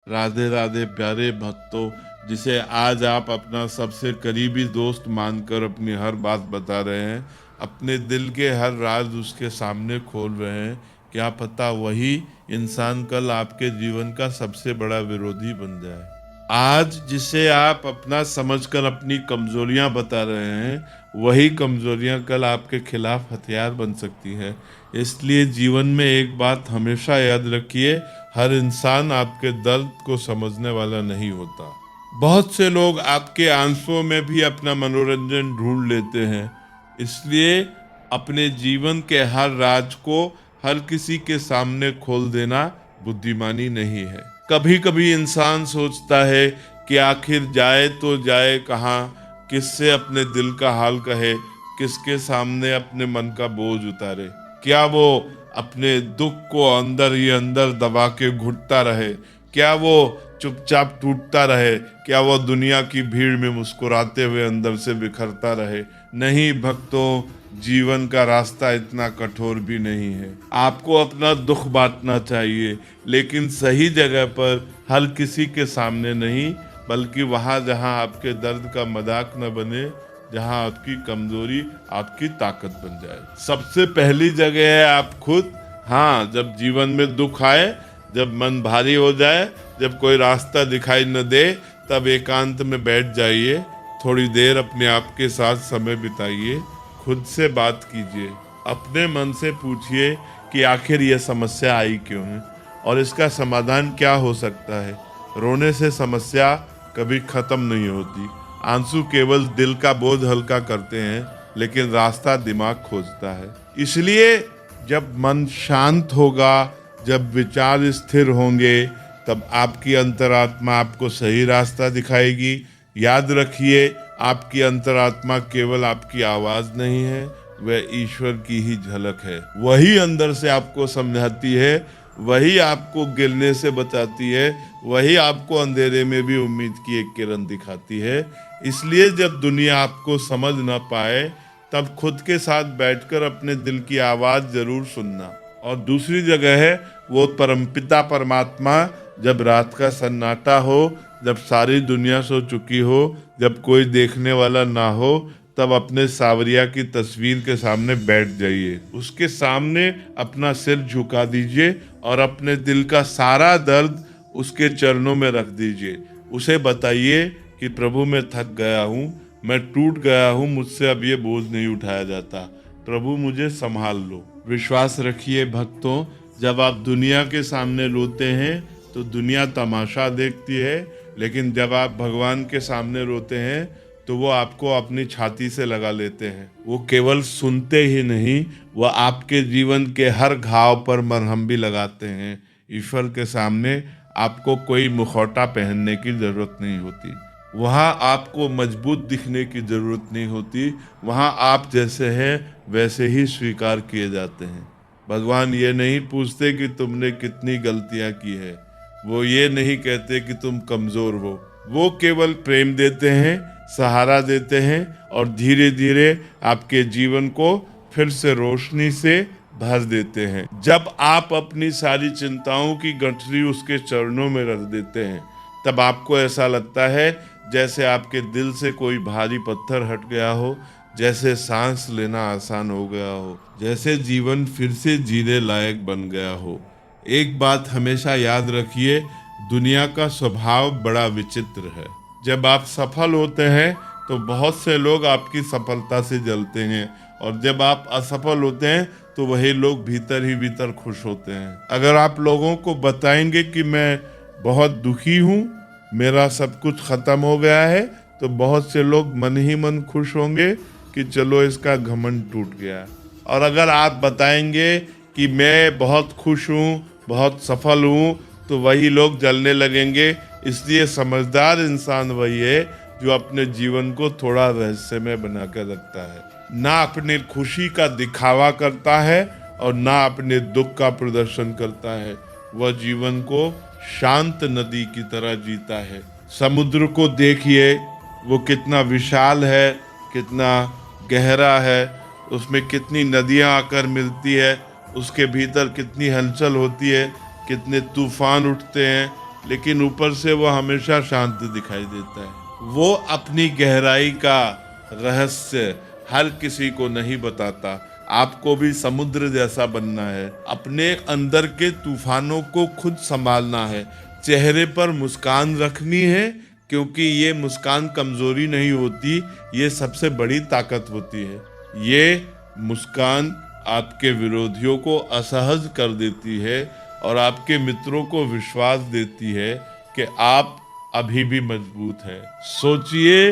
राधे राधे प्यारे भक्तों, जिसे आज आप अपना सबसे करीबी दोस्त मानकर अपनी हर बात बता रहे हैं, अपने दिल के हर राज उसके सामने खोल रहे हैं। क्या पता वही इंसान कल आपके जीवन का सबसे बड़ा विरोधी बन जाए। आज जिसे आप अपना समझकर अपनी कमजोरियां बता रहे हैं, वही कमजोरियां कल आपके खिलाफ हथियार बन सकती हैं। इसलिए जीवन में एक बात हमेशा याद रखिए, हर इंसान आपके दर्द को समझने वाला नहीं होता। बहुत से लोग आपके आंसुओं में भी अपना मनोरंजन ढूंढ लेते हैं। इसलिए अपने जीवन के हर राज को हर किसी के सामने खोल देना बुद्धिमानी नहीं है। कभी कभी इंसान सोचता है कि आखिर जाए तो जाए कहाँ, किससे अपने दिल का हाल कहे, किसके सामने अपने मन का बोझ उतारे। क्या वो अपने दुख को अंदर ही अंदर दबा के घुटता रहे? क्या वो चुपचाप टूटता रहे? क्या वो दुनिया की भीड़ में मुस्कुराते हुए अंदर से बिखरता रहे? नहीं भक्तों, जीवन का रास्ता इतना कठोर भी नहीं है। आपको अपना दुख बांटना चाहिए, लेकिन सही जगह पर, हर किसी के सामने नहीं, बल्कि वहां जहां आपके दर्द का मजाक न बने, जहां आपकी कमजोरी आपकी ताकत बन जाए। सबसे पहली जगह है आप खुद। हाँ, जब जीवन में दुख आए, जब मन भारी हो जाए, जब कोई रास्ता दिखाई न दे, तब एकांत में बैठ जाइए, थोड़ी देर अपने आप के साथ समय बिताइए, खुद से बात कीजिए, अपने मन से पूछिए कि आखिर यह समस्या आई क्यों है और इसका समाधान क्या हो सकता है। रोने से समस्या कभी खत्म नहीं होती। आंसू केवल दिल का बोझ हल्का करते हैं, लेकिन रास्ता दिमाग खोजता है। इसलिए जब मन शांत होगा, जब विचार स्थिर होंगे, तब आपकी अंतरात्मा आपको सही रास्ता दिखाएगी। याद रखिए, आपकी अंतरात्मा केवल आपकी आवाज नहीं है, वह ईश्वर की ही झलक है। वही अंदर से आपको समझाती है, वही आपको गिरने से बचाती है, वही आपको अंधेरे में भी उम्मीद की एक किरण दिखाती है। इसलिए जब दुनिया आपको समझ ना पाए, तब खुद के साथ बैठकर अपने दिल की आवाज जरूर सुनना। और दूसरी जगह है वो परमपिता परमात्मा। जब रात का सन्नाटा हो, जब सारी दुनिया सो चुकी हो, जब कोई देखने वाला ना हो, तब अपने सावरिया की तस्वीर के सामने बैठ जाइए, उसके सामने अपना सिर झुका दीजिए और अपने दिल का सारा दर्द उसके चरणों में रख दीजिए। उसे बताइए कि प्रभु मैं थक गया हूँ, मैं टूट गया हूँ, मुझसे अब ये बोझ नहीं उठाया जाता, प्रभु मुझे संभाल लो। विश्वास रखिए भक्तों, जब आप दुनिया के सामने रोते हैं तो दुनिया तमाशा देखती है, लेकिन जब आप भगवान के सामने रोते हैं तो वो आपको अपनी छाती से लगा लेते हैं। वो केवल सुनते ही नहीं, वो आपके जीवन के हर घाव पर मरहम भी लगाते हैं। ईश्वर के सामने आपको कोई मुखौटा पहनने की जरूरत नहीं होती, वहाँ आपको मजबूत दिखने की जरूरत नहीं होती, वहाँ आप जैसे हैं वैसे ही स्वीकार किए जाते हैं। भगवान ये नहीं पूछते कि तुमने कितनी गलतियां की है, वो ये नहीं कहते कि तुम कमजोर हो, वो केवल प्रेम देते हैं, सहारा देते हैं और धीरे धीरे आपके जीवन को फिर से रोशनी से भर देते हैं। जब आप अपनी सारी चिंताओं की गठरी उसके चरणों में रख देते हैं, तब आपको ऐसा लगता है जैसे आपके दिल से कोई भारी पत्थर हट गया हो, जैसे सांस लेना आसान हो गया हो, जैसे जीवन फिर से जीने लायक बन गया हो। एक बात हमेशा याद रखिए, दुनिया का स्वभाव बड़ा विचित्र है। जब आप सफल होते हैं तो बहुत से लोग आपकी सफलता से जलते हैं, और जब आप असफल होते हैं तो वही लोग भीतर ही भीतर खुश होते हैं। अगर आप लोगों को बताएंगे कि मैं बहुत दुखी हूँ, मेरा सब कुछ खत्म हो गया है, तो बहुत से लोग मन ही मन खुश होंगे कि चलो इसका घमंड टूट गया। और अगर आप बताएंगे कि मैं बहुत खुश हूँ, बहुत सफल हूँ, तो वही लोग जलने लगेंगे। इसलिए समझदार इंसान वही है जो अपने जीवन को थोड़ा रहस्यमय बना कर रखता है, ना अपने खुशी का दिखावा करता है और ना अपने दुख का प्रदर्शन करता है। वह जीवन को शांत नदी की तरह जीता है। समुद्र को देखिए, वो कितना विशाल है, कितना गहरा है, उसमें कितनी नदियां आकर मिलती है, उसके भीतर कितनी हलचल होती है, कितने तूफान उठते हैं, लेकिन ऊपर से वो हमेशा शांत दिखाई देता है। वो अपनी गहराई का रहस्य हर किसी को नहीं बताता। आपको भी समुद्र जैसा बनना है, अपने अंदर के तूफानों को खुद संभालना है, चेहरे पर मुस्कान रखनी है, क्योंकि ये मुस्कान कमजोरी नहीं होती, ये सबसे बड़ी ताकत होती है। ये मुस्कान आपके विरोधियों को असहज कर देती है और आपके मित्रों को विश्वास देती है कि आप अभी भी मजबूत हैं। सोचिए,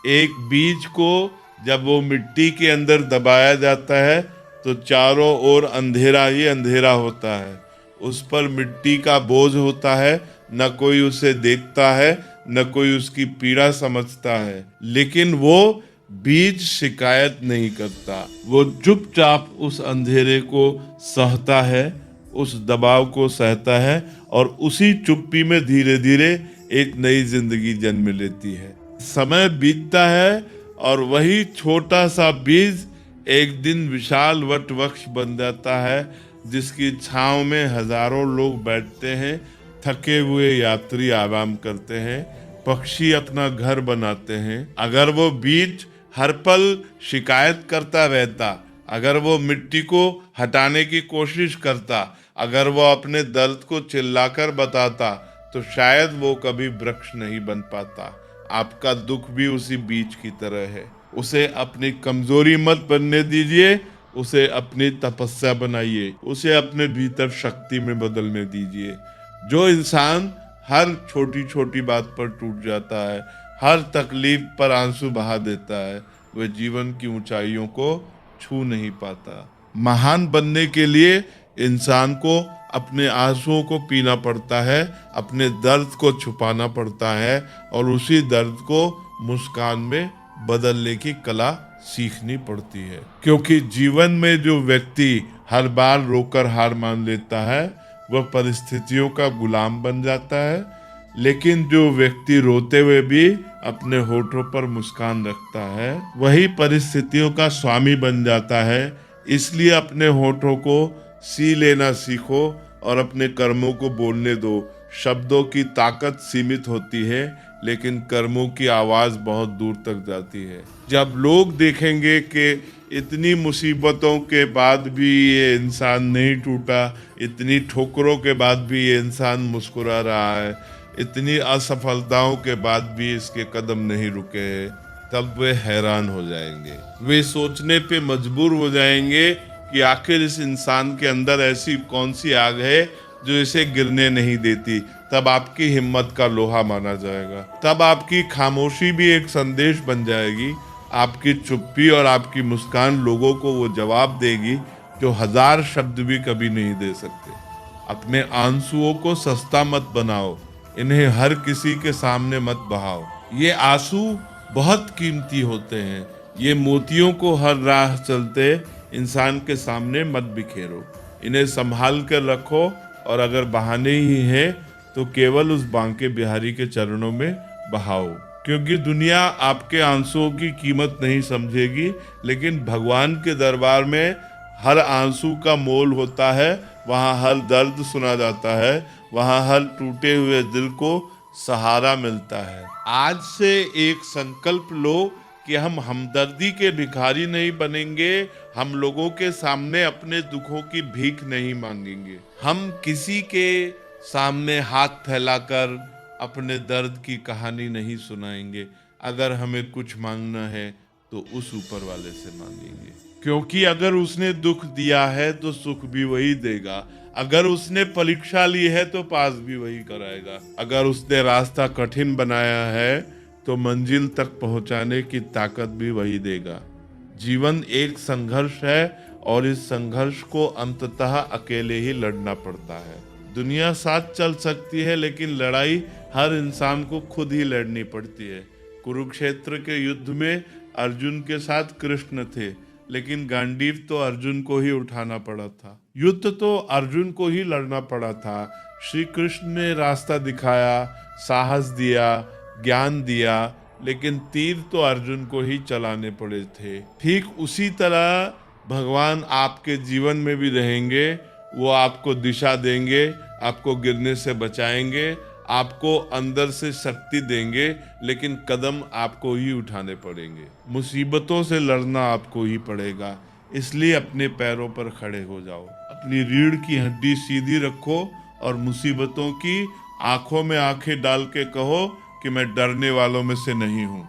एक बीज को जब वो मिट्टी के अंदर दबाया जाता है तो चारों ओर अंधेरा ही अंधेरा होता है। उस पर मिट्टी का बोझ होता है, न कोई उसे देखता है, न कोई उसकी पीड़ा समझता है। लेकिन वो बीज शिकायत नहीं करता, वो चुपचाप उस अंधेरे को सहता है, उस दबाव को सहता है, और उसी चुप्पी में धीरे धीरे एक नई जिंदगी जन्म लेती है। समय बीतता है और वही छोटा सा बीज एक दिन विशाल वट वृक्ष बन जाता है, जिसकी छांव में हजारों लोग बैठते हैं, थके हुए यात्री आराम करते हैं, पक्षी अपना घर बनाते हैं। अगर वो बीज हर पल शिकायत करता रहता, अगर वो मिट्टी को हटाने की कोशिश करता, अगर वो अपने दर्द को चिल्लाकर बताता, तो शायद वो कभी वृक्ष नहीं बन पाता। आपका दुख भी उसी बीज की तरह है। उसे अपनी कमजोरी मत बनने दीजिए, उसे अपनी तपस्या बनाइए, उसे अपने भीतर शक्ति में बदलने दीजिए। जो इंसान हर छोटी छोटी बात पर टूट जाता है, हर तकलीफ पर आंसू बहा देता है, वह जीवन की ऊंचाइयों को छू नहीं पाता। महान बनने के लिए इंसान को अपने आंसुओं को पीना पड़ता है, अपने दर्द को छुपाना पड़ता है, और उसी दर्द को मुस्कान में बदलने की कला सीखनी पड़ती है। क्योंकि जीवन में जो व्यक्ति हर बार रोकर हार मान लेता है, वह परिस्थितियों का गुलाम बन जाता है। लेकिन जो व्यक्ति रोते हुए भी अपने होठों पर मुस्कान रखता है, वही परिस्थितियों का स्वामी बन जाता है। इसलिए अपने होठों को सी लेना सीखो और अपने कर्मों को बोलने दो। शब्दों की ताकत सीमित होती है, लेकिन कर्मों की आवाज बहुत दूर तक जाती है। जब लोग देखेंगे कि इतनी मुसीबतों के बाद भी ये इंसान नहीं टूटा, इतनी ठोकरों के बाद भी ये इंसान मुस्कुरा रहा है, इतनी असफलताओं के बाद भी इसके कदम नहीं रुके हैं, तब वे हैरान हो जाएंगे। वे सोचने पे मजबूर हो जाएंगे कि आखिर इस इंसान के अंदर ऐसी कौन सी आग है जो इसे गिरने नहीं देती। तब आपकी हिम्मत का लोहा माना जाएगा। तब आपकी खामोशी भी एक संदेश बन जाएगी। आपकी चुप्पी और आपकी मुस्कान लोगों को वो जवाब देगी जो हजार शब्द भी कभी नहीं दे सकते। अपने आंसुओं को सस्ता मत बनाओ, इन्हें हर किसी के सामने मत बहाओ। ये आंसू बहुत कीमती होते हैं। ये मोतियों को हर राह चलते इंसान के सामने मत बिखेरो। इन्हें संभाल कर रखो, और अगर बहाने ही हैं तो केवल उस बांके बिहारी के चरणों में बहाओ। क्योंकि दुनिया आपके आंसुओं की कीमत नहीं समझेगी, लेकिन भगवान के दरबार में हर आंसू का मोल होता है। वहाँ हर दर्द सुना जाता है, वहाँ हर टूटे हुए दिल को सहारा मिलता है। आज से एक संकल्प लो कि हम हमदर्दी के भिखारी नहीं बनेंगे। हम लोगों के सामने अपने दुखों की भीख नहीं मांगेंगे। हम किसी के सामने हाथ फैलाकर अपने दर्द की कहानी नहीं सुनाएंगे। अगर हमें कुछ मांगना है तो उस ऊपर वाले से मांगेंगे, क्योंकि अगर उसने दुख दिया है तो सुख भी वही देगा। अगर उसने परीक्षा ली है तो पास भी वही कराएगा। अगर उसने रास्ता कठिन बनाया है तो मंजिल तक पहुंचाने की ताकत भी वही देगा। जीवन एक संघर्ष है, और इस संघर्ष को अंततः अकेले ही लड़ना पड़ता है। दुनिया साथ चल सकती है, लेकिन लड़ाई हर इंसान को खुद ही लड़नी पड़ती है। कुरुक्षेत्र के युद्ध में अर्जुन के साथ कृष्ण थे, लेकिन गांडीव तो अर्जुन को ही उठाना पड़ा था। युद्ध तो अर्जुन को ही लड़ना पड़ा था। श्री कृष्ण ने रास्ता दिखाया, साहस दिया, ज्ञान दिया, लेकिन तीर तो अर्जुन को ही चलाने पड़े थे। ठीक उसी तरह भगवान आपके जीवन में भी रहेंगे। वो आपको दिशा देंगे, आपको गिरने से बचाएंगे, आपको अंदर से शक्ति देंगे, लेकिन कदम आपको ही उठाने पड़ेंगे। मुसीबतों से लड़ना आपको ही पड़ेगा, इसलिए अपने पैरों पर खड़े हो जाओ, अपनी रीढ़ की हड्डी सीधी रखो और मुसीबतों की आंखों में आंखें डाल के कहो कि मैं डरने वालों में से नहीं हूँ,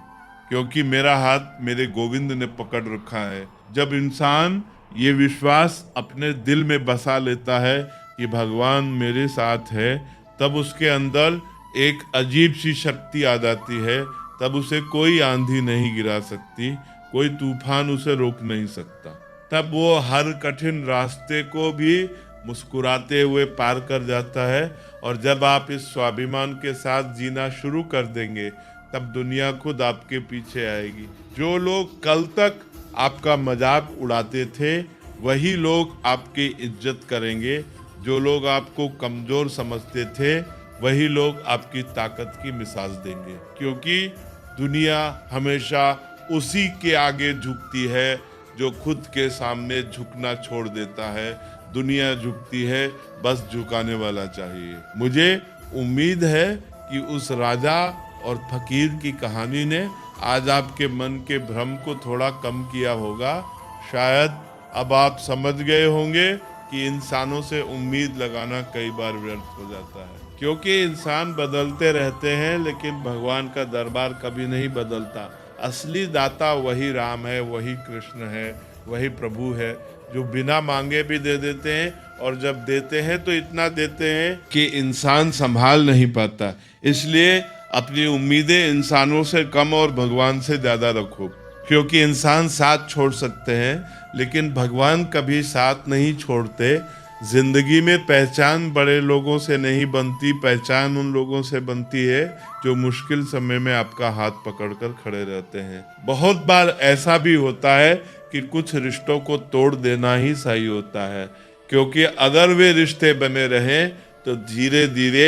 क्योंकि मेरा हाथ मेरे गोविंद ने पकड़ रखा है। जब इंसान ये विश्वास अपने दिल में बसा लेता है कि भगवान मेरे साथ है, तब उसके अंदर एक अजीब सी शक्ति आ जाती है। तब उसे कोई आंधी नहीं गिरा सकती, कोई तूफान उसे रोक नहीं सकता। तब वो हर कठिन रास्ते को भी मुस्कुराते हुए पार कर जाता है। और जब आप इस स्वाभिमान के साथ जीना शुरू कर देंगे, तब दुनिया खुद आपके पीछे आएगी। जो लोग कल तक आपका मजाक उड़ाते थे, वही लोग आपकी इज्जत करेंगे। जो लोग आपको कमजोर समझते थे, वही लोग आपकी ताकत की मिसाल देंगे, क्योंकि दुनिया हमेशा उसी के आगे झुकती है जो खुद के सामने झुकना छोड़ देता है। दुनिया झुकती है, बस झुकाने वाला चाहिए। मुझे उम्मीद है कि उस राजा और फकीर की कहानी ने आज आपके मन के भ्रम को थोड़ा कम किया होगा। शायद अब आप समझ गए होंगे कि इंसानों से उम्मीद लगाना कई बार व्यर्थ हो जाता है, क्योंकि इंसान बदलते रहते हैं, लेकिन भगवान का दरबार कभी नहीं बदलता। असली दाता वही राम है, वही कृष्ण है, वही प्रभु है, जो बिना मांगे भी दे देते हैं, और जब देते हैं तो इतना देते हैं कि इंसान संभाल नहीं पाता। इसलिए अपनी उम्मीदें इंसानों से कम और भगवान से ज्यादा रखो, क्योंकि इंसान साथ छोड़ सकते हैं, लेकिन भगवान कभी साथ नहीं छोड़ते। जिंदगी में पहचान बड़े लोगों से नहीं बनती, पहचान उन लोगों से बनती है जो मुश्किल समय में आपका हाथ पकड़कर खड़े रहते हैं। बहुत बार ऐसा भी होता है कि कुछ रिश्तों को तोड़ देना ही सही होता है, क्योंकि अगर वे रिश्ते बने रहें तो धीरे धीरे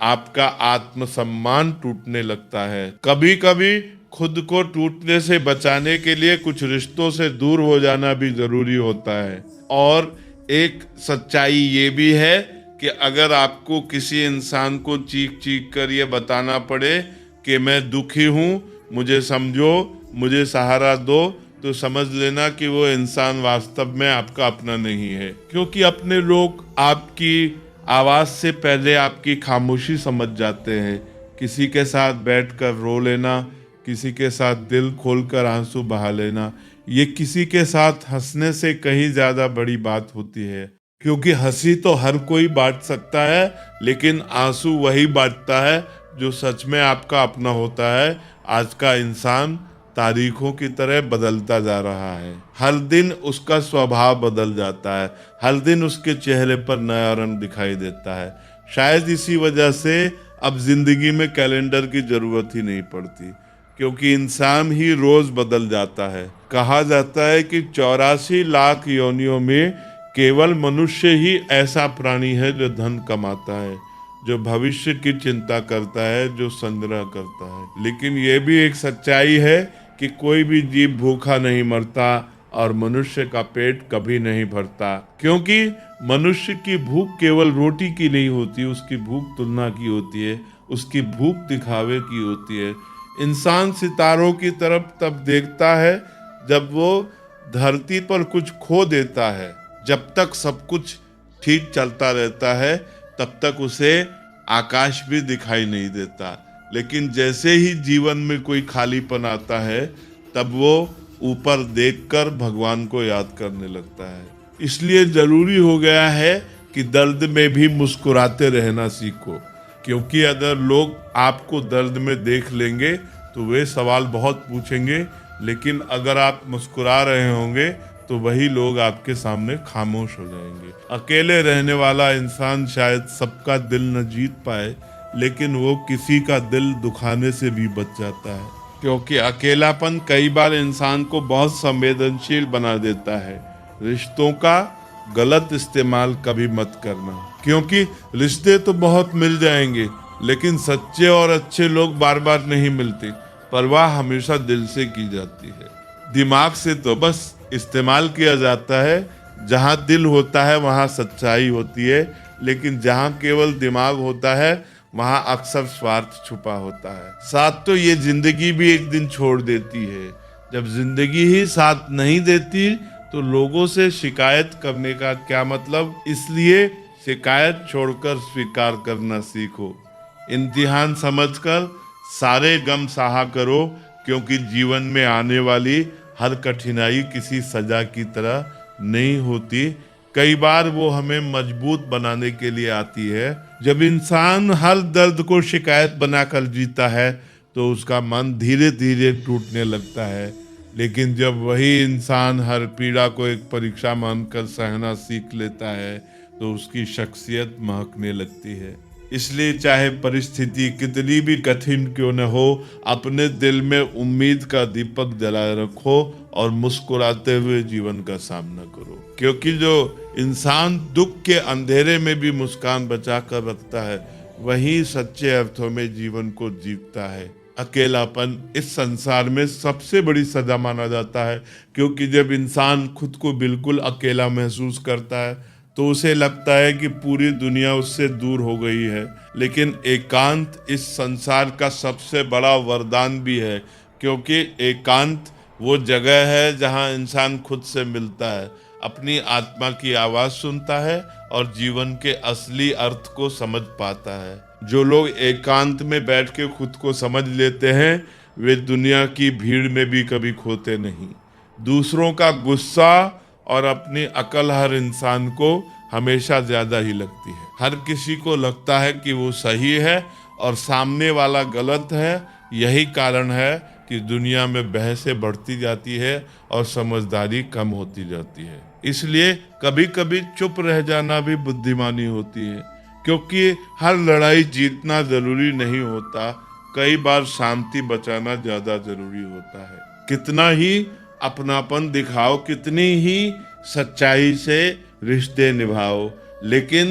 आपका आत्मसम्मान टूटने लगता है। कभी कभी खुद को टूटने से बचाने के लिए कुछ रिश्तों से दूर हो जाना भी जरूरी होता है। और एक सच्चाई ये भी है कि अगर आपको किसी इंसान को चीख चीख कर ये बताना पड़े कि मैं दुखी हूँ, मुझे समझो, मुझे सहारा दो, तो समझ लेना कि वो इंसान वास्तव में आपका अपना नहीं है। क्योंकि अपने लोग आपकी आवाज से पहले आपकी खामोशी समझ जाते हैं। किसी के साथ बैठकर रो लेना, किसी के साथ दिल खोलकर आंसू बहा लेना, ये किसी के साथ हंसने से कहीं ज्यादा बड़ी बात होती है। क्योंकि हंसी तो हर कोई बांट सकता है, लेकिन आंसू वही बांटता है जो सच में आपका अपना होता है। आज का इंसान तारीखों की तरह बदलता जा रहा है। हर दिन उसका स्वभाव बदल जाता है, हर दिन उसके चेहरे पर नया रंग दिखाई देता है। शायद इसी वजह से अब जिंदगी में कैलेंडर की जरूरत ही नहीं पड़ती, क्योंकि इंसान ही रोज बदल जाता है। कहा जाता है कि 84 लाख योनियों में केवल मनुष्य ही ऐसा प्राणी है जो धन कमाता है, जो भविष्य की चिंता करता है, जो संग्रह करता है। लेकिन यह भी एक सच्चाई है कि कोई भी जीव भूखा नहीं मरता और मनुष्य का पेट कभी नहीं भरता, क्योंकि मनुष्य की भूख केवल रोटी की नहीं होती, उसकी भूख तुलना की होती है, उसकी भूख दिखावे की होती है। इंसान सितारों की तरफ तब देखता है जब वो धरती पर कुछ खो देता है। जब तक सब कुछ ठीक चलता रहता है, तब तक उसे आकाश भी दिखाई नहीं देता। लेकिन जैसे ही जीवन में कोई खालीपन आता है, तब वो ऊपर देखकर भगवान को याद करने लगता है। इसलिए जरूरी हो गया है कि दर्द में भी मुस्कुराते रहना सीखो, क्योंकि अगर लोग आपको दर्द में देख लेंगे तो वे सवाल बहुत पूछेंगे, लेकिन अगर आप मुस्कुरा रहे होंगे तो वही लोग आपके सामने खामोश हो जाएंगे। अकेले रहने वाला इंसान शायद सबका दिल न जीत पाए, लेकिन वो किसी का दिल दुखाने से भी बच जाता है, क्योंकि अकेलापन कई बार इंसान को बहुत संवेदनशील बना देता है। रिश्तों का गलत इस्तेमाल कभी मत करना, क्योंकि रिश्ते तो बहुत मिल जाएंगे, लेकिन सच्चे और अच्छे लोग बार बार नहीं मिलते। परवाह हमेशा दिल से की जाती है। दिमाग से तो बस इस्तेमाल किया जाता है। जहाँ दिल होता है वहाँ सच्चाई होती है, लेकिन जहाँ केवल दिमाग होता है वहां अक्सर स्वार्थ छुपा होता है। साथ तो ये जिंदगी भी एक दिन छोड़ देती है। जब जिंदगी ही साथ नहीं देती तो लोगों से शिकायत करने का क्या मतलब। इसलिए शिकायत छोड़कर स्वीकार करना सीखो। इम्तिहान समझकर सारे गम सहा करो, क्योंकि जीवन में आने वाली हर कठिनाई किसी सजा की तरह नहीं होती। कई बार वो हमें मजबूत बनाने के लिए आती है। जब इंसान हर दर्द को शिकायत बनाकर जीता है तो उसका मन धीरे धीरे टूटने लगता है। लेकिन जब वही इंसान हर पीड़ा को एक परीक्षा मानकर सहना सीख लेता है तो उसकी शख्सियत महकने लगती है। इसलिए चाहे परिस्थिति कितनी भी कठिन क्यों न हो, अपने दिल में उम्मीद का दीपक जलाए रखो और मुस्कुराते हुए जीवन का सामना करो। क्योंकि जो इंसान दुख के अंधेरे में भी मुस्कान बचा कर रखता है, वही सच्चे अर्थों में जीवन को जीतता है। अकेलापन इस संसार में सबसे बड़ी सजा माना जाता है, क्योंकि जब इंसान खुद को बिल्कुल अकेला महसूस करता है तो उसे लगता है कि पूरी दुनिया उससे दूर हो गई है। लेकिन एकांत इस संसार का सबसे बड़ा वरदान भी है, क्योंकि एकांत वो जगह है जहां इंसान खुद से मिलता है, अपनी आत्मा की आवाज सुनता है और जीवन के असली अर्थ को समझ पाता है। जो लोग एकांत में बैठ के खुद को समझ लेते हैं, वे दुनिया की भीड़ में भी कभी खोते नहीं। दूसरों का गुस्सा और अपनी अकल हर इंसान को हमेशा ज्यादा ही लगती है। हर किसी को लगता है कि वो सही है और सामने वाला गलत है। यही कारण है कि दुनिया में बहसें बढ़ती जाती है और समझदारी कम होती जाती है। इसलिए कभी कभी चुप रह जाना भी बुद्धिमानी होती है, क्योंकि हर लड़ाई जीतना जरूरी नहीं होता। कई बार शांति बचाना ज्यादा जरूरी होता है। कितना ही अपनापन दिखाओ, कितनी ही सच्चाई से रिश्ते निभाओ, लेकिन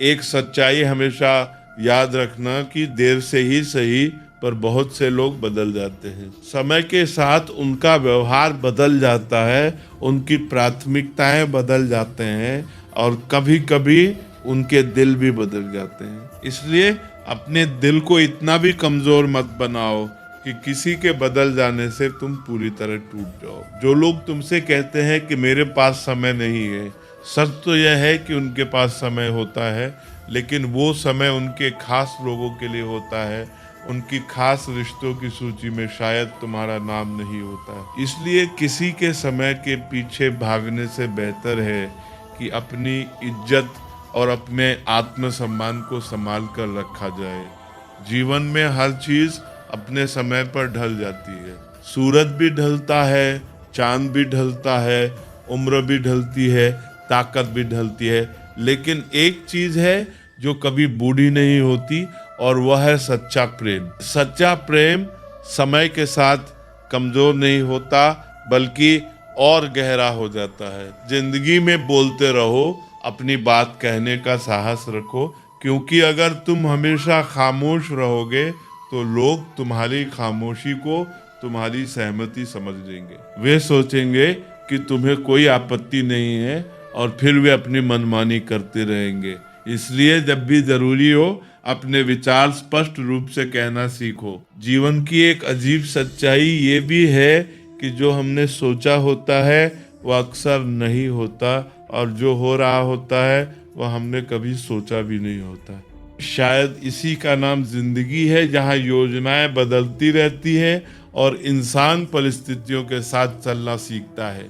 एक सच्चाई हमेशा याद रखना कि देर से ही सही पर बहुत से लोग बदल जाते हैं। समय के साथ उनका व्यवहार बदल जाता है, उनकी प्राथमिकताएं बदल जाते हैं और कभी कभी उनके दिल भी बदल जाते हैं। इसलिए अपने दिल को इतना भी कमजोर मत बनाओ कि किसी के बदल जाने से तुम पूरी तरह टूट जाओ। जो लोग तुमसे कहते हैं कि मेरे पास समय नहीं है, सच तो यह है कि उनके पास समय होता है, लेकिन वो समय उनके खास लोगों के लिए होता है। उनकी खास रिश्तों की सूची में शायद तुम्हारा नाम नहीं होता। इसलिए किसी के समय के पीछे भागने से बेहतर है कि अपनी इज्जत और अपने आत्मसम्मान को संभाल कर रखा जाए। जीवन में हर चीज अपने समय पर ढल जाती है। सूरज भी ढलता है, चांद भी ढलता है, उम्र भी ढलती है, ताकत भी ढलती है, लेकिन एक चीज है जो कभी बूढ़ी नहीं होती और वह है सच्चा प्रेम। सच्चा प्रेम समय के साथ कमजोर नहीं होता, बल्कि और गहरा हो जाता है। जिंदगी में बोलते रहो, अपनी बात कहने का साहस रखो, क्योंकि अगर तुम हमेशा खामोश रहोगे तो लोग तुम्हारी खामोशी को तुम्हारी सहमति समझ लेंगे। वे सोचेंगे कि तुम्हें कोई आपत्ति नहीं है और फिर वे अपनी मनमानी करते रहेंगे। इसलिए जब भी जरूरी हो, अपने विचार स्पष्ट रूप से कहना सीखो। जीवन की एक अजीब सच्चाई ये भी है कि जो हमने सोचा होता है वह अक्सर नहीं होता, और जो हो रहा होता है वह हमने कभी सोचा भी नहीं होता। शायद इसी का नाम जिंदगी है, जहाँ योजनाएं बदलती रहती है और इंसान परिस्थितियों के साथ चलना सीखता है।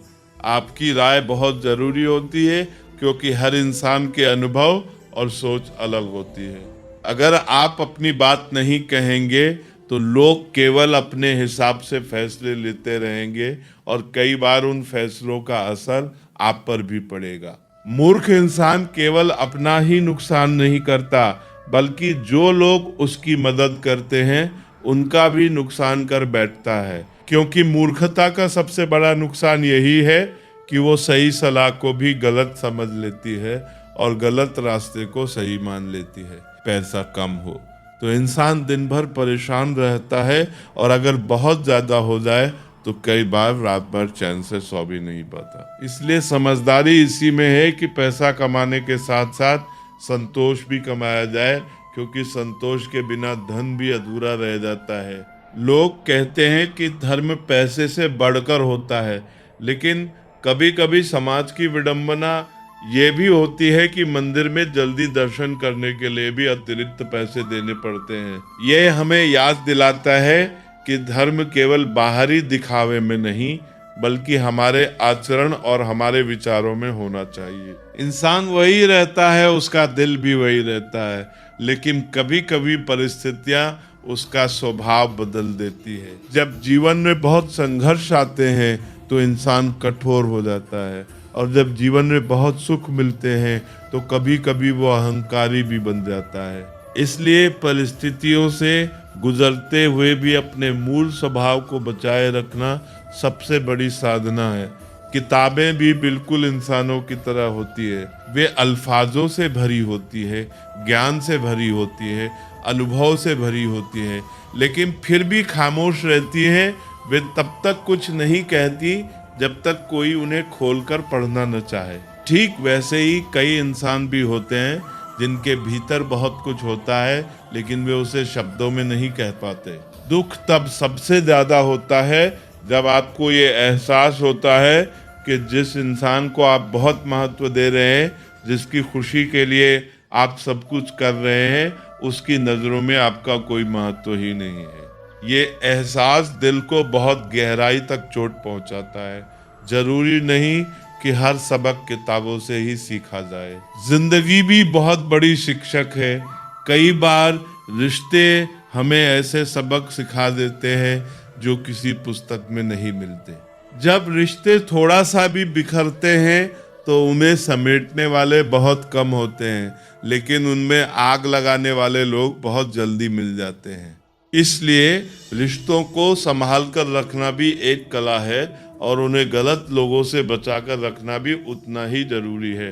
आपकी राय बहुत जरूरी होती है, क्योंकि हर इंसान के अनुभव और सोच अलग होती है। अगर आप अपनी बात नहीं कहेंगे तो लोग केवल अपने हिसाब से फैसले लेते रहेंगे और कई बार उन फैसलों का असर आप पर भी पड़ेगा। मूर्ख इंसान केवल अपना ही नुकसान नहीं करता, बल्कि जो लोग उसकी मदद करते हैं उनका भी नुकसान कर बैठता है। क्योंकि मूर्खता का सबसे बड़ा नुकसान यही है कि वो सही सलाह को भी गलत समझ लेती है और गलत रास्ते को सही मान लेती है। पैसा कम हो तो इंसान दिन भर परेशान रहता है, और अगर बहुत ज्यादा हो जाए तो कई बार रात भर चैन से सो भी नहीं पाता। इसलिए समझदारी इसी में है कि पैसा कमाने के साथ साथ संतोष भी कमाया जाए, क्योंकि संतोष के बिना धन भी अधूरा रह जाता है। लोग कहते हैं कि धर्म पैसे से बढ़कर होता है, लेकिन कभी कभी समाज की विडंबना ये भी होती है कि मंदिर में जल्दी दर्शन करने के लिए भी अतिरिक्त पैसे देने पड़ते हैं। ये हमें याद दिलाता है कि धर्म केवल बाहरी दिखावे में नहीं, बल्कि हमारे आचरण और हमारे विचारों में होना चाहिए। इंसान वही रहता है, उसका दिल भी वही रहता है, लेकिन कभी कभी परिस्थितियां उसका स्वभाव बदल देती है। जब जीवन में बहुत संघर्ष आते हैं तो इंसान कठोर हो जाता है, और जब जीवन में बहुत सुख मिलते हैं तो कभी कभी वो अहंकारी भी बन जाता है। इसलिए परिस्थितियों से गुजरते हुए भी अपने मूल स्वभाव को बचाए रखना सबसे बड़ी साधना है। किताबें भी बिल्कुल इंसानों की तरह होती है, वे अल्फाजों से भरी होती है, ज्ञान से भरी होती है, अनुभव से भरी होती है, लेकिन फिर भी खामोश रहती है। वे तब तक कुछ नहीं कहती जब तक कोई उन्हें खोलकर पढ़ना न चाहे। ठीक वैसे ही कई इंसान भी होते हैं जिनके भीतर बहुत कुछ होता है, लेकिन वे उसे शब्दों में नहीं कह पाते। दुख तब सबसे ज्यादा होता है जब आपको ये एहसास होता है कि जिस इंसान को आप बहुत महत्व दे रहे हैं, जिसकी खुशी के लिए आप सब कुछ कर रहे हैं, उसकी नजरों में आपका कोई महत्व ही नहीं है। ये एहसास दिल को बहुत गहराई तक चोट पहुंचाता है। जरूरी नहीं कि हर सबक किताबों से ही सीखा जाए। जिंदगी भी बहुत बड़ी शिक्षक है। कई बार रिश्ते हमें ऐसे सबक सिखा देते हैं जो किसी पुस्तक में नहीं मिलते। जब रिश्ते थोड़ा सा भी बिखरते हैं तो उन्हें समेटने वाले बहुत कम होते हैं, लेकिन उनमें आग लगाने वाले लोग बहुत जल्दी मिल जाते हैं। इसलिए रिश्तों को संभाल कर रखना भी एक कला है, और उन्हें गलत लोगों से बचाकर रखना भी उतना ही जरूरी है।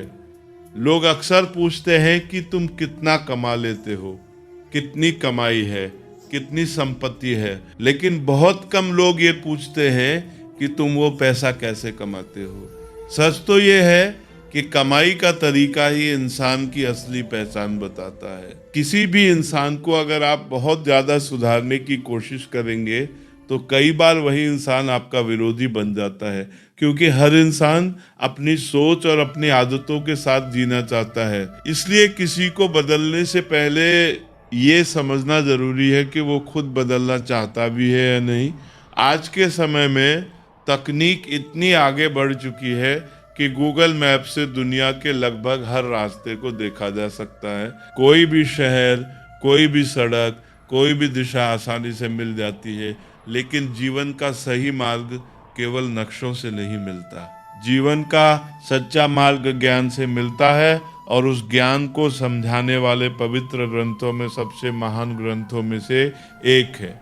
लोग अक्सर पूछते हैं कि तुम कितना कमा लेते हो, कितनी कमाई है, कितनी संपत्ति है, लेकिन बहुत कम लोग ये पूछते हैं कि तुम वो पैसा कैसे कमाते हो। सच तो ये है कि कमाई का तरीका ही इंसान की असली पहचान बताता है। किसी भी इंसान को अगर आप बहुत ज्यादा सुधारने की कोशिश करेंगे तो कई बार वही इंसान आपका विरोधी बन जाता है, क्योंकि हर इंसान अपनी सोच और अपनी आदतों के साथ जीना चाहता है। इसलिए किसी को बदलने से पहले ये समझना जरूरी है कि वो खुद बदलना चाहता भी है या नहीं। आज के समय में तकनीक इतनी आगे बढ़ चुकी है कि गूगल मैप से दुनिया के लगभग हर रास्ते को देखा जा सकता है। कोई भी शहर, कोई भी सड़क, कोई भी दिशा आसानी से मिल जाती है, लेकिन जीवन का सही मार्ग केवल नक्शों से नहीं मिलता। जीवन का सच्चा मार्ग ज्ञान से मिलता है, और उस ज्ञान को समझाने वाले पवित्र ग्रंथों में सबसे महान ग्रंथों में से एक है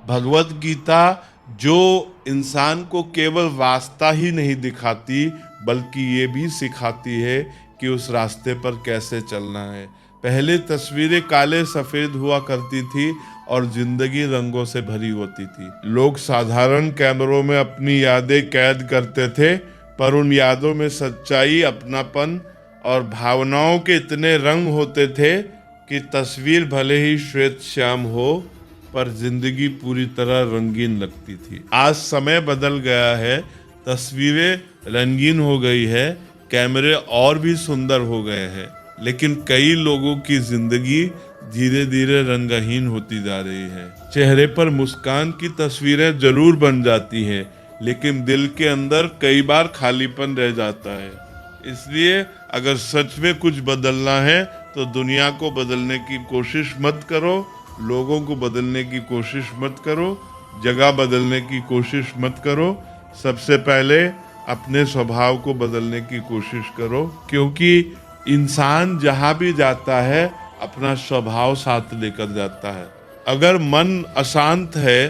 भगवत गीता, जो इंसान को केवल रास्ता ही नहीं दिखाती बल्कि ये भी सिखाती है कि उस रास्ते पर कैसे चलना है। पहले तस्वीरें काले सफेद हुआ करती थी और जिंदगी रंगों से भरी होती थी। लोग साधारण कैमरों में अपनी यादें कैद करते थे, पर उन यादों में सच्चाई, अपनापन और भावनाओं के इतने रंग होते थे कि तस्वीर भले ही श्वेत श्याम हो, पर जिंदगी पूरी तरह रंगीन लगती थी। आज समय बदल गया है, तस्वीरें रंगीन हो गई है, कैमरे और भी सुंदर हो गए हैं, लेकिन कई लोगों की जिंदगी धीरे धीरे रंगहीन होती जा रही है। चेहरे पर मुस्कान की तस्वीरें जरूर बन जाती हैं, लेकिन दिल के अंदर कई बार खालीपन रह जाता है। इसलिए अगर सच में कुछ बदलना है तो दुनिया को बदलने की कोशिश मत करो, लोगों को बदलने की कोशिश मत करो, जगह बदलने की कोशिश मत करो। सबसे पहले अपने स्वभाव को बदलने की कोशिश करो, क्योंकि इंसान जहाँ भी जाता है अपना स्वभाव साथ लेकर जाता है। अगर मन अशांत है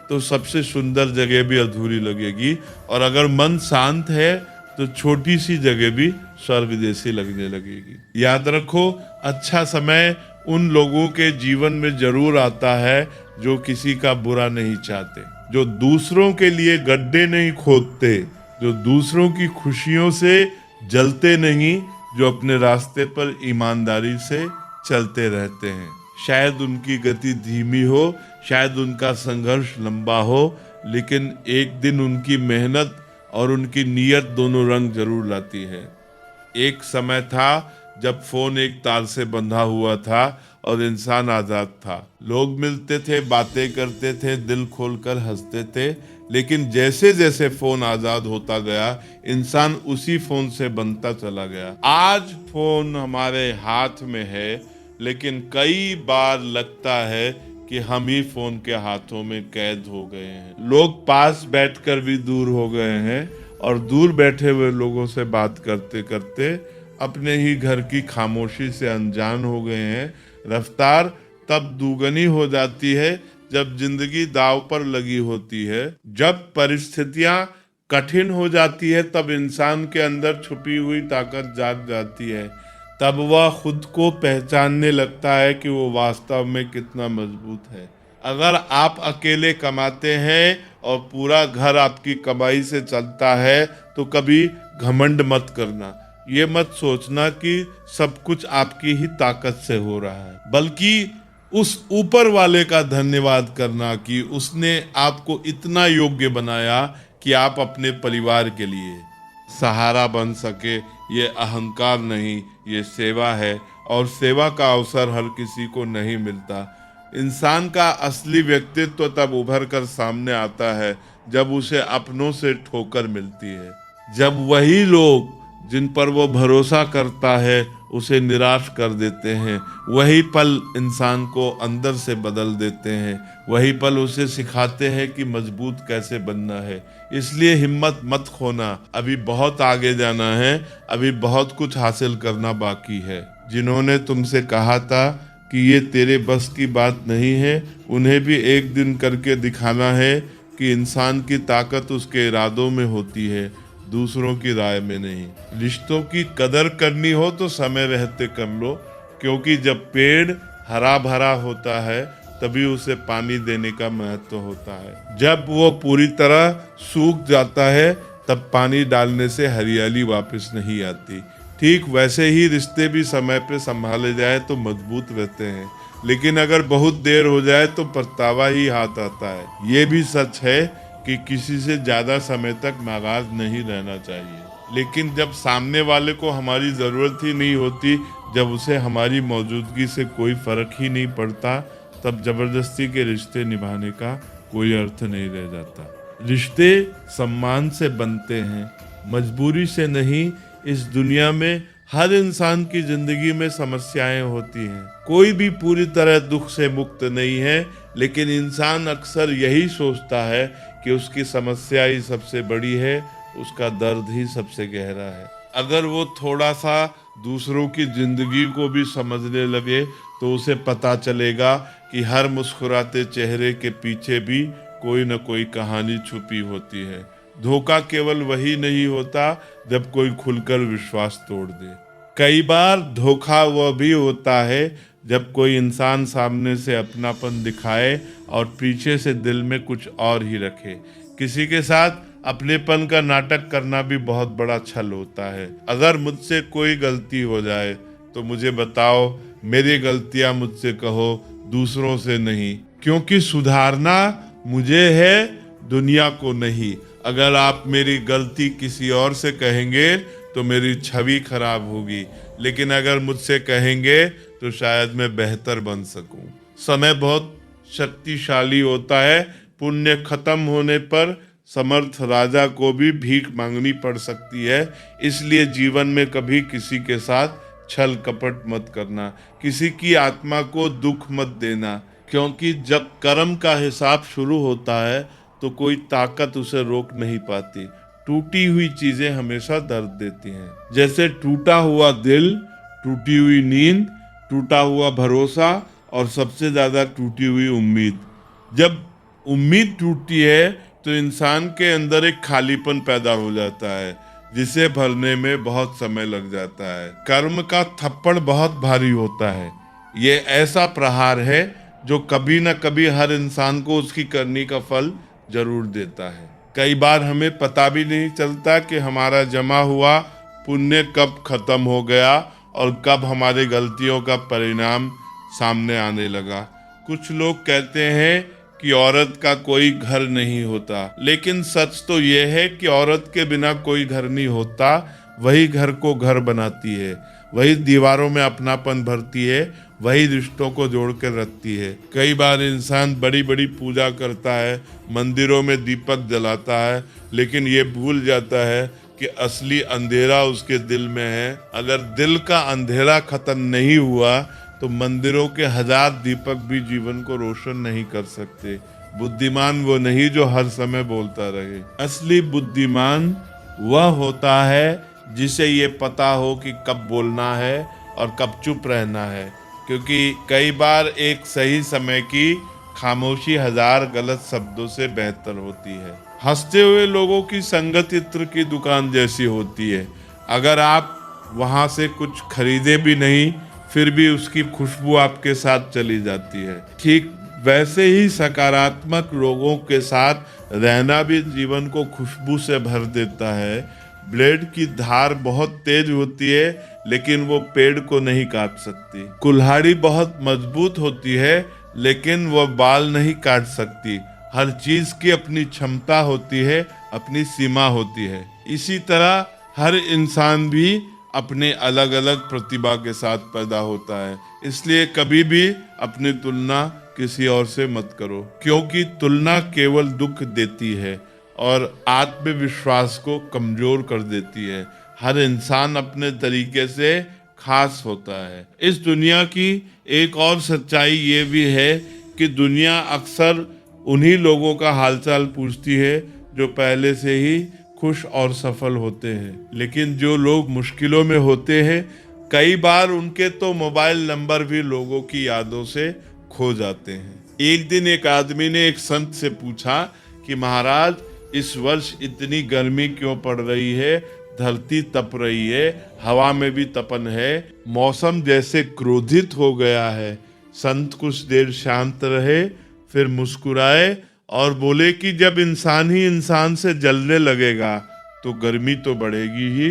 तो सबसे सुंदर जगह भी अधूरी लगेगी, और अगर मन शांत है तो छोटी सी जगह भी स्वर्ग जैसी लगने लगेगी। याद रखो, अच्छा समय उन लोगों के जीवन में जरूर आता है जो किसी का बुरा नहीं चाहते, जो दूसरों के लिए गड्ढे नहीं खोदते, जो दूसरों की खुशियों से जलते नहीं, जो अपने रास्ते पर ईमानदारी से चलते रहते हैं। शायद उनकी गति धीमी हो, शायद उनका संघर्ष लंबा हो, लेकिन एक दिन उनकी मेहनत और उनकी नीयत दोनों रंग जरूर लाती है। एक समय था जब फोन एक तार से बंधा हुआ था और इंसान आजाद था। लोग मिलते थे, बातें करते थे, दिल खोलकर हंसते थे। लेकिन जैसे जैसे फोन आजाद होता गया, इंसान उसी फोन से बनता चला गया। आज फोन हमारे हाथ में है, लेकिन कई बार लगता है कि हम ही फोन के हाथों में कैद हो गए हैं। लोग पास बैठकर भी दूर हो गए हैं और दूर बैठे हुए लोगों से बात करते करते अपने ही घर की खामोशी से अनजान हो गए हैं। रफ्तार तब दुगनी हो जाती है जब जिंदगी दांव पर लगी होती है। जब परिस्थितियां कठिन हो जाती है, तब इंसान के अंदर छुपी हुई ताकत जाग जाती है। तब वह खुद को पहचानने लगता है कि वो वास्तव में कितना मजबूत है। अगर आप अकेले कमाते हैं और पूरा घर आपकी कमाई से चलता है, तो कभी घमंड मत करना। ये मत सोचना कि सब कुछ आपकी ही ताकत से हो रहा है, बल्कि उस ऊपर वाले का धन्यवाद करना कि उसने आपको इतना योग्य बनाया कि आप अपने परिवार के लिए सहारा बन सके। ये अहंकार नहीं, ये सेवा है, और सेवा का अवसर हर किसी को नहीं मिलता। इंसान का असली व्यक्तित्व तब उभर कर सामने आता है जब उसे अपनों से ठोकर मिलती है। जब वही लोग जिन पर वो भरोसा करता है उसे निराश कर देते हैं, वही पल इंसान को अंदर से बदल देते हैं। वही पल उसे सिखाते हैं कि मजबूत कैसे बनना है। इसलिए हिम्मत मत खोना, अभी बहुत आगे जाना है, अभी बहुत कुछ हासिल करना बाकी है। जिन्होंने तुमसे कहा था कि ये तेरे बस की बात नहीं है, उन्हें भी एक दिन करके दिखाना है कि इंसान की ताकत उसके इरादों में होती है, दूसरों की राय में नहीं। रिश्तों की कदर करनी हो तो समय रहते कर लो, क्योंकि जब पेड़ हरा भरा होता है तभी उसे पानी देने का महत्व होता है। जब वो पूरी तरह सूख जाता है तब पानी डालने से हरियाली वापस नहीं आती। ठीक वैसे ही रिश्ते भी समय पे संभाले जाए तो मजबूत रहते हैं, लेकिन अगर बहुत देर हो जाए तो पछतावा ही हाथ आता है। ये भी सच है कि किसी से ज्यादा समय तक नाराज नहीं रहना चाहिए, लेकिन जब सामने वाले को हमारी जरूरत ही नहीं होती, जब उसे हमारी मौजूदगी से कोई फर्क ही नहीं पड़ता, तब जबरदस्ती के रिश्ते निभाने का कोई अर्थ नहीं रह जाता। रिश्ते सम्मान से बनते हैं, मजबूरी से नहीं। इस दुनिया में हर इंसान की जिंदगी में समस्याएं होती हैं, कोई भी पूरी तरह दुख से मुक्त नहीं है, लेकिन इंसान अक्सर यही सोचता है कि उसकी समस्या ही सबसे बड़ी है, उसका दर्द ही सबसे गहरा है। अगर वो थोड़ा सा दूसरों की जिंदगी को भी समझने लगे तो उसे पता चलेगा कि हर मुस्कुराते चेहरे के पीछे भी कोई न कोई कहानी छुपी होती है। धोखा केवल वही नहीं होता जब कोई खुलकर विश्वास तोड़ दे। कई बार धोखा वह भी होता है जब कोई इंसान सामने से अपनापन दिखाए और पीछे से दिल में कुछ और ही रखे। किसी के साथ अपनेपन का नाटक करना भी बहुत बड़ा छल होता है। अगर मुझसे कोई गलती हो जाए तो मुझे बताओ, मेरी गलतियां मुझसे कहो, दूसरों से नहीं, क्योंकि सुधारना मुझे है, दुनिया को नहीं। अगर आप मेरी गलती किसी और से कहेंगे तो मेरी छवि खराब होगी, लेकिन अगर मुझसे कहेंगे तो शायद मैं बेहतर बन सकूं। समय बहुत शक्तिशाली होता है। पुण्य खत्म होने पर समर्थ राजा को भी भीख मांगनी पड़ सकती है। इसलिए जीवन में कभी किसी के साथ छल कपट मत करना, किसी की आत्मा को दुख मत देना, क्योंकि जब कर्म का हिसाब शुरू होता है तो कोई ताकत उसे रोक नहीं पाती। टूटी हुई चीजें हमेशा दर्द देती हैं, जैसे टूटा हुआ दिल, टूटी हुई नींद, टूटा हुआ भरोसा और सबसे ज्यादा टूटी हुई उम्मीद। जब उम्मीद टूटती है तो इंसान के अंदर एक खालीपन पैदा हो जाता है, जिसे भरने में बहुत समय लग जाता है। कर्म का थप्पड़ बहुत भारी होता है। ये ऐसा प्रहार है जो कभी न कभी हर इंसान को उसकी करनी का फल जरूर देता है। कई बार हमें पता भी नहीं चलता कि हमारा जमा हुआ पुण्य कब खत्म हो गया और कब हमारी गलतियों का परिणाम सामने आने लगा। कुछ लोग कहते हैं कि औरत का कोई घर नहीं होता, लेकिन सच तो यह है कि औरत के बिना कोई घर नहीं होता। वही घर को घर बनाती है, वही दीवारों में अपनापन भरती है, वही रिश्तों को जोड़ कर रखती है। कई बार इंसान बड़ी बड़ी पूजा करता है, मंदिरों में दीपक जलाता है, लेकिन ये भूल जाता है कि असली अंधेरा उसके दिल में है। अगर दिल का अंधेरा खत्म नहीं हुआ तो मंदिरों के हजार दीपक भी जीवन को रोशन नहीं कर सकते। बुद्धिमान वो नहीं जो हर समय बोलता रहे। असली बुद्धिमान वह होता है जिसे ये पता हो कि कब बोलना है और कब चुप रहना है, क्योंकि कई बार एक सही समय की खामोशी हजार गलत शब्दों से बेहतर होती है। हंसते हुए लोगों की संगत इत्र की दुकान जैसी होती है। अगर आप वहां से कुछ खरीदे भी नहीं, फिर भी उसकी खुशबू आपके साथ चली जाती है। ठीक वैसे ही सकारात्मक लोगों के साथ रहना भी जीवन को खुशबू से भर देता है। ब्लेड की धार बहुत तेज होती है, लेकिन वो पेड़ को नहीं काट सकती। कुल्हाड़ी बहुत मजबूत होती है, लेकिन वो बाल नहीं काट सकती। हर चीज की अपनी क्षमता होती है, अपनी सीमा होती है। इसी तरह हर इंसान भी अपने अलग अलग प्रतिभा के साथ पैदा होता है। इसलिए कभी भी अपनी तुलना किसी और से मत करो, क्योंकि तुलना केवल दुख देती है और आत्मविश्वास को कमजोर कर देती है। हर इंसान अपने तरीके से खास होता है। इस दुनिया की एक और सच्चाई ये भी है कि दुनिया अक्सर उन्हीं लोगों का हालचाल पूछती है जो पहले से ही खुश और सफल होते हैं। लेकिन जो लोग मुश्किलों में होते हैं, कई बार उनके तो मोबाइल नंबर भी लोगों की यादों से खो जाते हैं। एक दिन एक आदमी ने एक संत से पूछा कि महाराज, इस वर्ष इतनी गर्मी क्यों पड़ रही है? धरती तप रही है, हवा में भी तपन है, मौसम जैसे क्रोधित हो गया है। संत कुछ देर शांत रहे, फिर मुस्कुराए और बोले कि जब इंसान ही इंसान से जलने लगेगा तो गर्मी तो बढ़ेगी ही।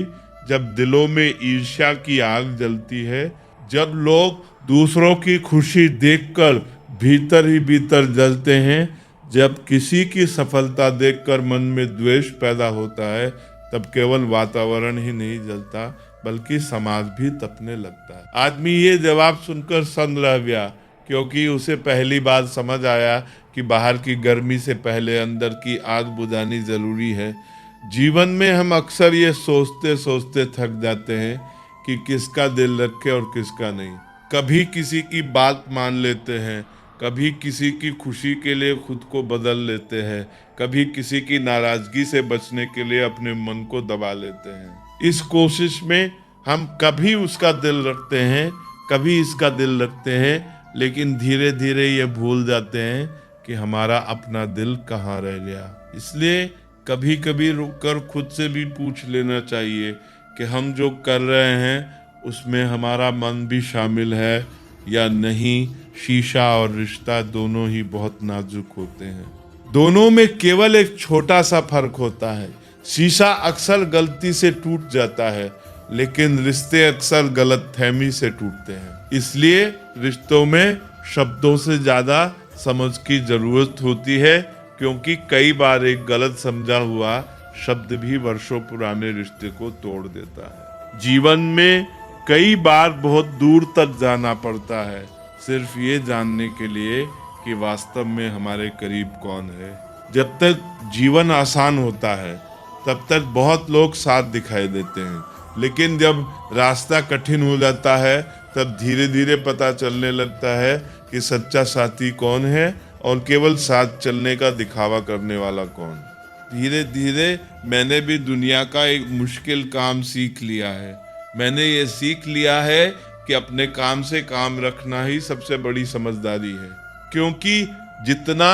जब दिलों में ईर्ष्या की आग जलती है, जब लोग दूसरों की खुशी देखकर भीतर ही भीतर जलते हैं, जब किसी की सफलता देखकर मन में द्वेष पैदा होता है, तब केवल वातावरण ही नहीं जलता बल्कि समाज भी तपने लगता है। आदमी ये जवाब सुनकर सन्न रह गया, क्योंकि उसे पहली बार समझ आया कि बाहर की गर्मी से पहले अंदर की आग बुझानी जरूरी है। जीवन में हम अक्सर ये सोचते सोचते थक जाते हैं कि किसका दिल रखे और किसका नहीं। कभी किसी की बात मान लेते हैं, कभी किसी की खुशी के लिए खुद को बदल लेते हैं, कभी किसी की नाराजगी से बचने के लिए अपने मन को दबा लेते हैं। इस कोशिश में हम कभी उसका दिल रखते हैं, कभी इसका दिल रखते हैं, लेकिन धीरे धीरे ये भूल जाते हैं कि हमारा अपना दिल कहाँ रह गया। इसलिए कभी कभी रुककर खुद से भी पूछ लेना चाहिए कि हम जो कर रहे हैं उसमें हमारा मन भी शामिल है या नहीं। शीशा और रिश्ता दोनों ही बहुत नाजुक होते हैं। दोनों में केवल एक छोटा सा फर्क होता है। शीशा अक्सर गलती से टूट जाता है, लेकिन रिश्ते अक्सर गलतफहमी से टूटते हैं। इसलिए रिश्तों में शब्दों से ज्यादा समझ की जरूरत होती है, क्योंकि कई बार एक गलत समझा हुआ शब्द भी वर्षों पुराने रिश्ते को तोड़ देता है। जीवन में कई बार बहुत दूर तक जाना पड़ता है, सिर्फ ये जानने के लिए कि वास्तव में हमारे करीब कौन है। जब तक जीवन आसान होता है तब तक बहुत लोग साथ दिखाई देते हैं, लेकिन जब रास्ता कठिन हो जाता है तब धीरे धीरे पता चलने लगता है कि सच्चा साथी कौन है और केवल साथ चलने का दिखावा करने वाला कौन। धीरे धीरे मैंने भी दुनिया का एक मुश्किल काम सीख लिया है। मैंने ये सीख लिया है कि अपने काम से काम रखना ही सबसे बड़ी समझदारी है, क्योंकि जितना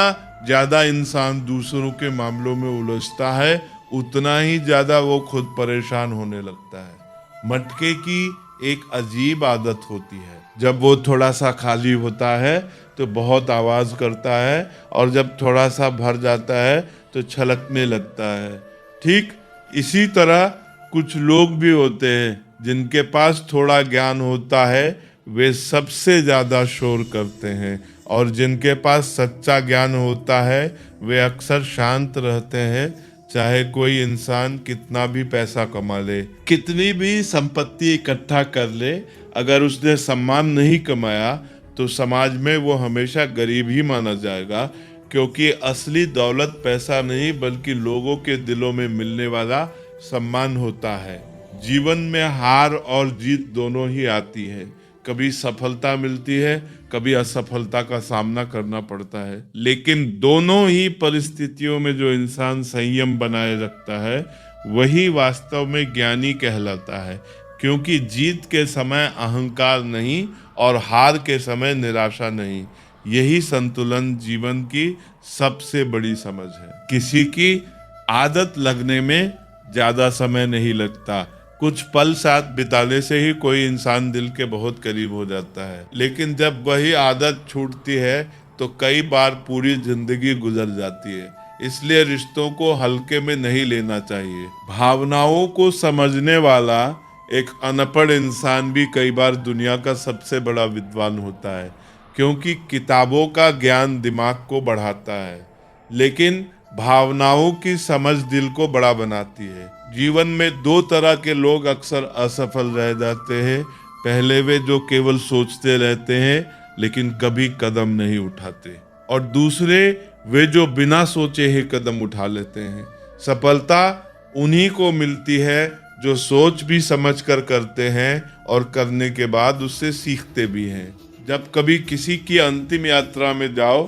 ज्यादा इंसान दूसरों के मामलों में उलझता है, उतना ही ज्यादा वो खुद परेशान होने लगता है। मटके की एक अजीब आदत होती है, जब वो थोड़ा सा खाली होता है तो बहुत आवाज करता है, और जब थोड़ा सा भर जाता है तो छलकने लगता है। ठीक इसी तरह कुछ लोग भी होते हैं जिनके पास थोड़ा ज्ञान होता है, वे सबसे ज्यादा शोर करते हैं, और जिनके पास सच्चा ज्ञान होता है वे अक्सर शांत रहते हैं, चाहे कोई इंसान कितना भी पैसा कमा ले, कितनी भी संपत्ति इकट्ठा कर ले, अगर उसने सम्मान नहीं कमाया तो समाज में वो हमेशा गरीब ही माना जाएगा। क्योंकि असली दौलत पैसा नहीं बल्कि लोगों के दिलों में मिलने वाला सम्मान होता है। जीवन में हार और जीत दोनों ही आती है, कभी सफलता मिलती है, कभी असफलता का सामना करना पड़ता है, लेकिन दोनों ही परिस्थितियों में जो इंसान संयम बनाए रखता है वही वास्तव में ज्ञानी कहलाता है। क्योंकि जीत के समय अहंकार नहीं और हार के समय निराशा नहीं, यही संतुलन जीवन की सबसे बड़ी समझ है। किसी की आदत लगने में ज्यादा समय नहीं लगता, कुछ पल साथ बिताने से ही कोई इंसान दिल के बहुत करीब हो जाता है, लेकिन जब वही आदत छूटती है तो कई बार पूरी जिंदगी गुजर जाती है। इसलिए रिश्तों को हल्के में नहीं लेना चाहिए। भावनाओं को समझने वाला एक अनपढ़ इंसान भी कई बार दुनिया का सबसे बड़ा विद्वान होता है, क्योंकि किताबों का ज्ञान दिमाग को बढ़ाता है, लेकिन भावनाओं की समझ दिल को बड़ा बनाती है। जीवन में दो तरह के लोग अक्सर असफल रह जाते हैं। पहले वे जो केवल सोचते रहते हैं लेकिन कभी कदम नहीं उठाते, और दूसरे वे जो बिना सोचे ही कदम उठा लेते हैं। सफलता उन्हीं को मिलती है जो सोच भी समझ कर करते हैं और करने के बाद उससे सीखते भी हैं। जब कभी किसी की अंतिम यात्रा में जाओ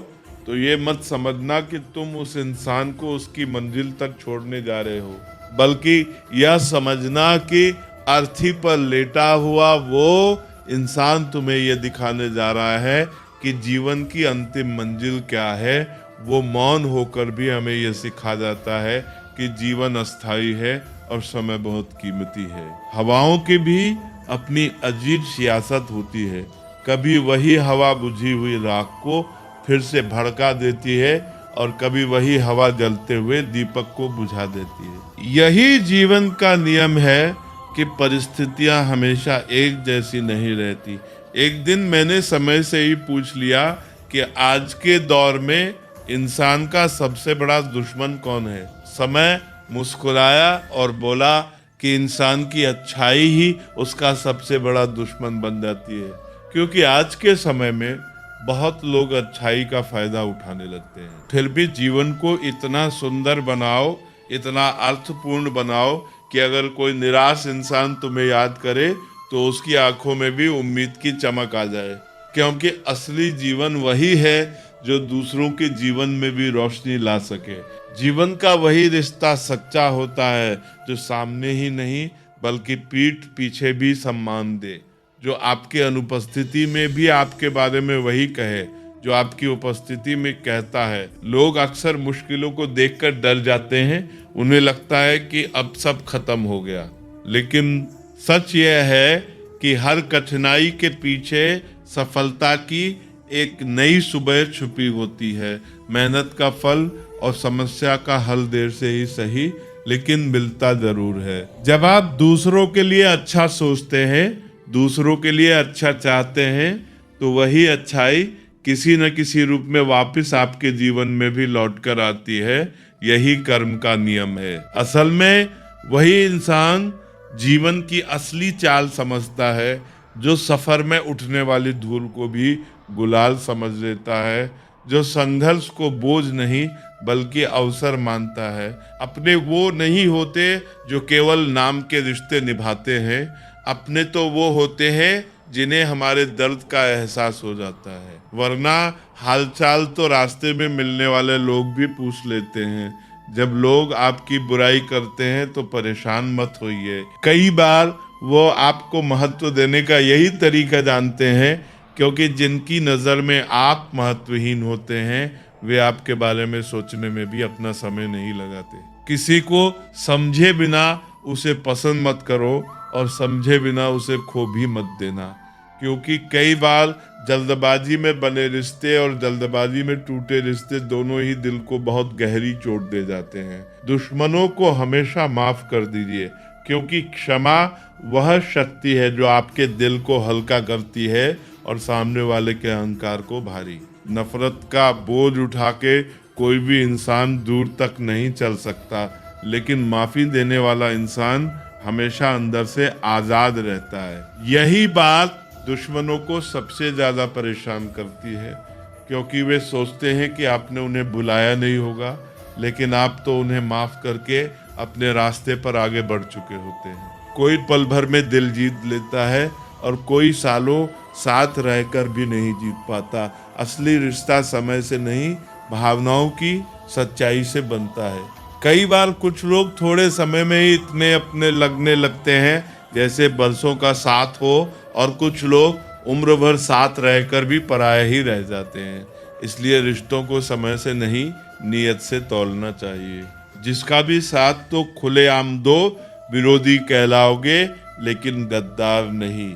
तो ये मत समझना कि तुम उस इंसान को उसकी मंजिल तक छोड़ने जा रहे हो, बल्कि यह समझना कि अर्थी पर लेटा हुआ वो इंसान तुम्हें यह दिखाने जा रहा है कि जीवन की अंतिम मंजिल क्या है। वो मौन होकर भी हमें यह सिखा जाता है कि जीवन अस्थायी है और समय बहुत कीमती है। हवाओं की भी अपनी अजीब सियासत होती है। कभी वही हवा बुझी हुई राख को फिर से भड़का देती है, और कभी वही हवा जलते हुए दीपक को बुझा देती है। यही जीवन का नियम है कि परिस्थितियां हमेशा एक जैसी नहीं रहती। एक दिन मैंने समय से ही पूछ लिया कि आज के दौर में इंसान का सबसे बड़ा दुश्मन कौन है। समय मुस्कुराया और बोला कि इंसान की अच्छाई ही उसका सबसे बड़ा दुश्मन बन जाती है। क्योंकि आज के समय में बहुत लोग अच्छाई का फायदा उठाने लगते हैं। फिर भी जीवन को इतना सुंदर बनाओ, इतना अर्थपूर्ण बनाओ कि अगर कोई निराश इंसान तुम्हें याद करे तो उसकी आंखों में भी उम्मीद की चमक आ जाए। क्योंकि असली जीवन वही है जो दूसरों के जीवन में भी रोशनी ला सके। जीवन का वही रिश्ता सच्चा होता है जो सामने ही नहीं बल्कि पीठ पीछे भी सम्मान दे, जो आपके अनुपस्थिति में भी आपके बारे में वही कहे जो आपकी उपस्थिति में कहता है। लोग अक्सर मुश्किलों को देखकर डर जाते हैं, उन्हें लगता है कि अब सब खत्म हो गया, लेकिन सच यह है कि हर कठिनाई के पीछे सफलता की एक नई सुबह छुपी होती है। मेहनत का फल और समस्या का हल देर से ही सही, लेकिन मिलता जरूर है। जब आप दूसरों के लिए अच्छा सोचते हैं, दूसरों के लिए अच्छा चाहते हैं, तो वही अच्छाई किसी न किसी रूप में वापस आपके जीवन में भी लौट कर आती है। यही कर्म का नियम है। असल में वही इंसान जीवन की असली चाल समझता है जो सफर में उठने वाली धूल को भी गुलाल समझ लेता है, जो संघर्ष को बोझ नहीं बल्कि अवसर मानता है। अपने वो नहीं होते जो केवल नाम के रिश्ते निभाते हैं, अपने तो वो होते हैं जिन्हें हमारे दर्द का एहसास हो जाता है। वरना हालचाल तो रास्ते में मिलने वाले लोग भी पूछ लेते हैं। जब लोग आपकी बुराई करते हैं तो परेशान मत होइए। कई बार वो आपको महत्व देने का यही तरीका जानते हैं, क्योंकि जिनकी नज़र में आप महत्वहीन होते हैं वे आपके बारे में सोचने में भी अपना समय नहीं लगाते। किसी को समझे बिना उसे पसंद मत करो और समझे बिना उसे खो भी मत देना, क्योंकि कई बार जल्दबाजी में बने रिश्ते और जल्दबाजी में टूटे रिश्ते दोनों ही दिल को बहुत गहरी चोट दे जाते हैं। दुश्मनों को हमेशा माफ कर दीजिए, क्योंकि क्षमा वह शक्ति है जो आपके दिल को हल्का करती है और सामने वाले के अहंकार को भारी। नफरत का बोझ उठा के कोई भी इंसान दूर तक नहीं चल सकता, लेकिन माफी देने वाला इंसान हमेशा अंदर से आजाद रहता है। यही बात दुश्मनों को सबसे ज्यादा परेशान करती है, क्योंकि वे सोचते हैं कि आपने उन्हें बुलाया नहीं होगा, लेकिन आप तो उन्हें माफ करके अपने रास्ते पर आगे बढ़ चुके होते हैं। कोई पल भर में दिल जीत लेता है और कोई सालों साथ रहकर भी नहीं जीत पाता। असली रिश्ता समय से नहीं, भावनाओं की सच्चाई से बनता है। कई बार कुछ लोग थोड़े समय में ही इतने अपने लगने लगते हैं जैसे बरसों का साथ हो, और कुछ लोग उम्र भर साथ रहकर भी पराये ही रह जाते हैं। इसलिए रिश्तों को समय से नहीं, नियत से तौलना चाहिए। जिसका भी साथ तो खुलेआम दो, विरोधी कहलाओगे लेकिन गद्दार नहीं।